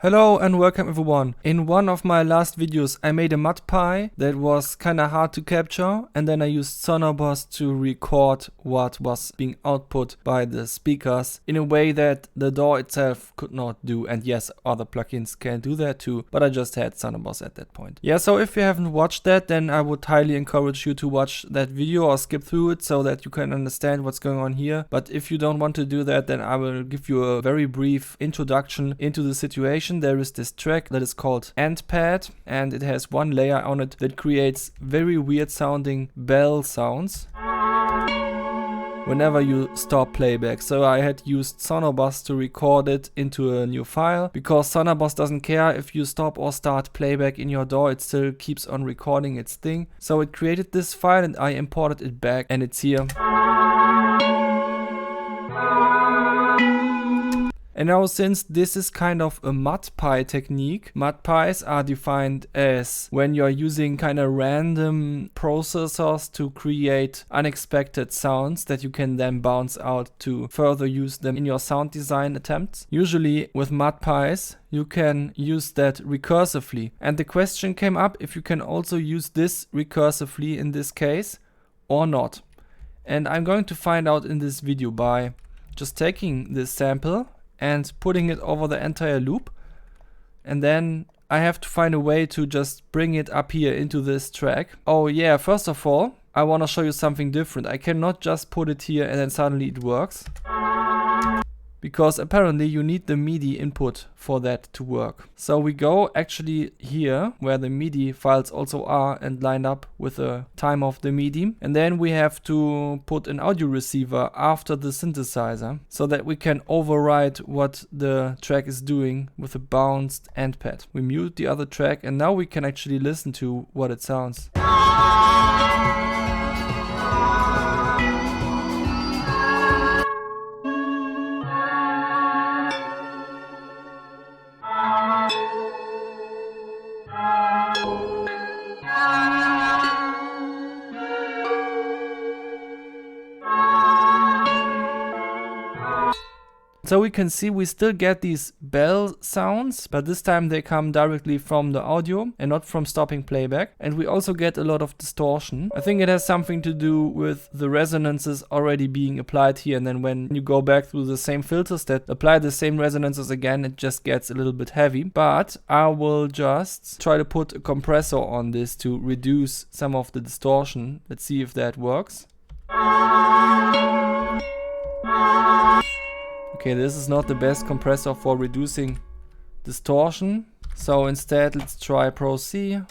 Hello and welcome everyone. In one of my last videos I made a Mudpie that was kinda hard to capture, and then I used Sonoboss to record what was being output by the speakers in a way that the DAW itself could not do, and yes, other plugins can do that too, but I just had Sonoboss at that point. Yeah, so if you haven't watched that, then I would highly encourage you to watch that video or skip through it so that you can understand what's going on here. But if you don't want to do that, then I will give you a very brief introduction into the situation. There is this track that is called Endpad, and it has one layer on it that creates very weird sounding bell sounds whenever you stop playback. So I had used Sonoboss to record it into a new file, because Sonoboss doesn't care if you stop or start playback in your DAW, it still keeps on recording its thing. So it created this file and I imported it back, and it's here. And now, since this is kind of a Mudpie technique, Mudpies are defined as when you're using kind of random processors to create unexpected sounds that you can then bounce out to further use them in your sound design attempts. Usually with Mudpies, you can use that recursively. And the question came up if you can also use this recursively in this case or not. And I'm going to find out in this video by just taking this sample and putting it over the entire loop, and then I have to find a way to just bring it up here into this track. Oh yeah, first of all, I want to show you something different. I cannot just put it here and then suddenly it works, because apparently you need the MIDI input for that to work. So we go actually here where the MIDI files also are and line up with the time of the MIDI, and then we have to put an audio receiver after the synthesizer so that we can override what the track is doing with a bounced endpad. We mute the other track and now we can actually listen to what it sounds. So we can see we still get these bell sounds, but this time they come directly from the audio and not from stopping playback. And we also get a lot of distortion. I think it has something to do with the resonances already being applied here, and then when you go back through the same filters that apply the same resonances again, it just gets a little bit heavy. But I will just try to put a compressor on this to reduce some of the distortion. Let's see if that works. Okay, this is not the best compressor for reducing distortion, so instead let's try Pro C.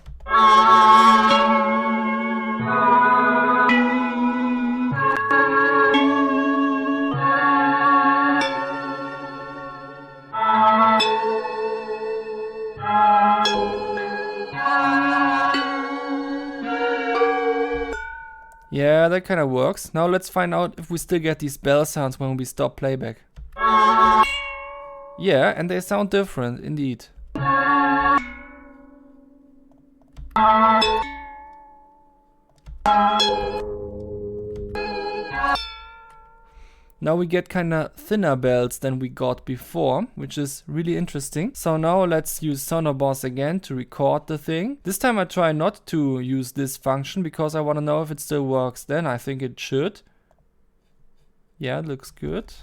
Yeah, that kind of works. Now let's find out if we still get these bell sounds when we stop playback. Yeah, and they sound different, indeed. Now we get kinda thinner bells than we got before, which is really interesting. So now let's use Sonoboss again to record the thing. This time I try not to use this function because I want to know if it still works. Then I think it should. Yeah, it looks good.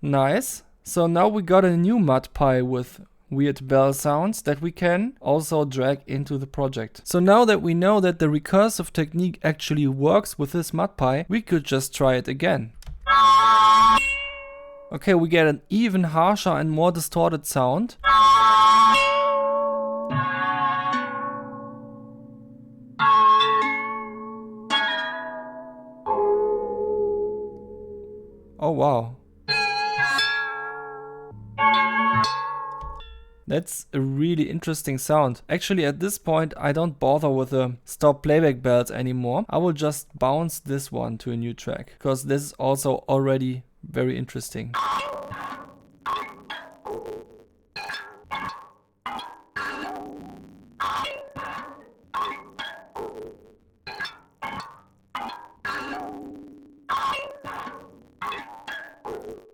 Nice. So now we got a new Mudpie with weird bell sounds that we can also drag into the project. So now that we know that the recursive technique actually works with this Mudpie, we could just try it again. Okay, we get an even harsher and more distorted sound. Oh wow. That's a really interesting sound. Actually, at this point, I don't bother with the stop playback bells anymore. I will just bounce this one to a new track, because this is also already very interesting.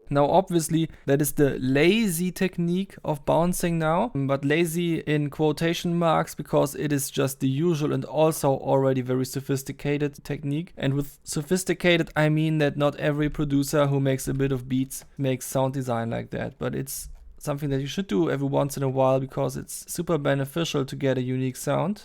Now obviously that is the lazy technique of bouncing now, but lazy in quotation marks because it is just the usual and also already very sophisticated technique. And with sophisticated I mean that not every producer who makes a bit of beats makes sound design like that, but it's something that you should do every once in a while because it's super beneficial to get a unique sound.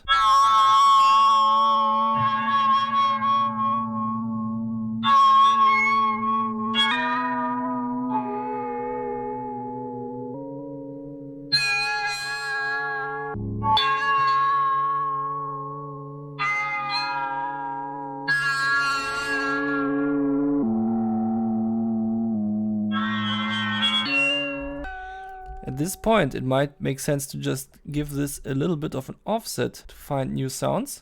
At this point, it might make sense to just give this a little bit of an offset to find new sounds.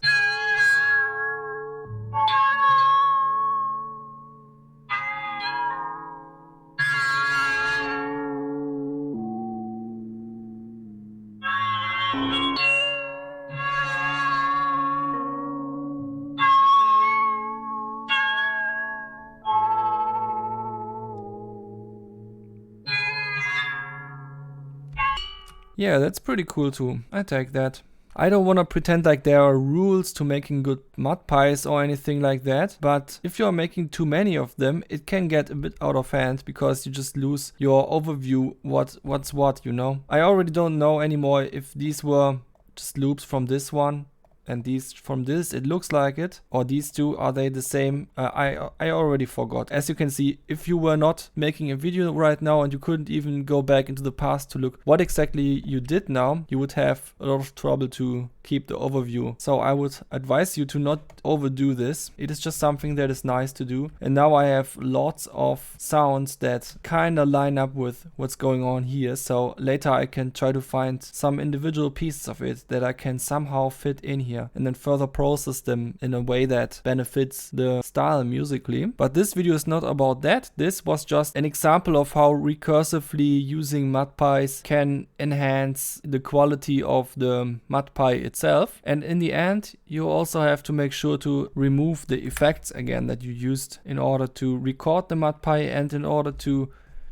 Yeah, that's pretty cool too. I take that. I don't want to pretend like there are rules to making good Mudpies or anything like that, but if you're making too many of them, it can get a bit out of hand because you just lose your overview what's what, you know. I already don't know anymore if these were just loops from this one and these from this, it looks like it, or these two, are they the same? I already forgot. As you can see, if you were not making a video right now and you couldn't even go back into the past to look what exactly you did now, you would have a lot of trouble to keep the overview. So I would advise you to not overdo this. It is just something that is nice to do. And now I have lots of sounds that kind of line up with what's going on here. So later I can try to find some individual pieces of it that I can somehow fit in here and then further process them in a way that benefits the style musically. But this video is not about that. This was just an example of how recursively using Mudpies can enhance the quality of the Mudpie itself. And in the end, you also have to make sure to remove the effects again that you used in order to record the Mudpie and in order to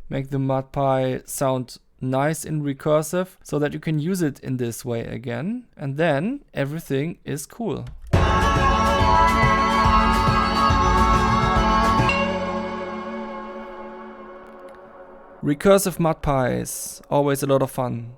make the Mudpie sound nice and recursive so that you can use it in this way again, and then everything is cool. Recursive Mudpies, always a lot of fun.